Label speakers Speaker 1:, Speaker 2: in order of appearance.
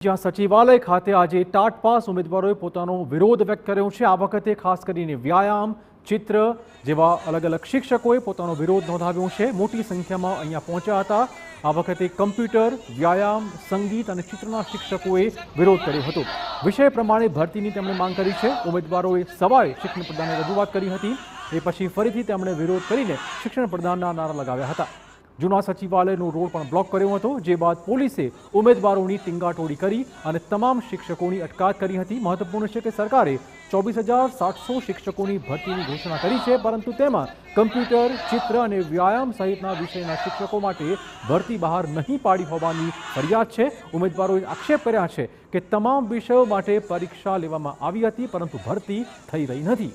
Speaker 1: જ્યાં સચિવાલય ખાતે આજે ટાટ પાસ ઉમેદવારોએ પોતાનો વિરોધ વ્યક્ત કર્યો છે। આ વખતે ખાસ કરીને વ્યાયામ, ચિત્ર જેવા અલગ અલગ શિક્ષકોએ પોતાનો વિરોધ નોંધાવ્યો છે। મોટી સંખ્યામાં અહીંયા પહોંચ્યા હતા। આ વખતે કમ્પ્યુટર, વ્યાયામ, સંગીત અને ચિત્રના શિક્ષકોએ વિરોધ કર્યો હતો। વિષય પ્રમાણે ભરતીની તેમણે માંગ કરી છે। ઉમેદવારોએ સવારે શિક્ષણ પ્રધાનને રજૂઆત કરી હતી। એ પછી ફરીથી તેમણે વિરોધ કરીને શિક્ષણ પ્રધાનના નારા લગાવ્યા હતા। જૂના સચિવાલયનો રોડ પણ બ્લોક કર્યો હતો, જે બાદ પોલીસે ઉમેદવારોની ટીંગાટોળી કરી અને તમામ શિક્ષકોની અટકાયત કરી હતી। મહત્વપૂર્ણ છે કે સરકારે 24,700 શિક્ષકોની ભરતીની ઘોષણા કરી છે, પરંતુ તેમાં કમ્પ્યુટર, ચિત્ર અને વ્યાયામ સહિતના વિષયના શિક્ષકો માટે ભરતી બહાર નહીં પાડી હોવાની ફરિયાદ છે। ઉમેદવારોએ આક્ષેપ કર્યા છે કે તમામ વિષયો માટે પરીક્ષા લેવામાં આવી હતી, પરંતુ ભરતી થઈ રહી નથી।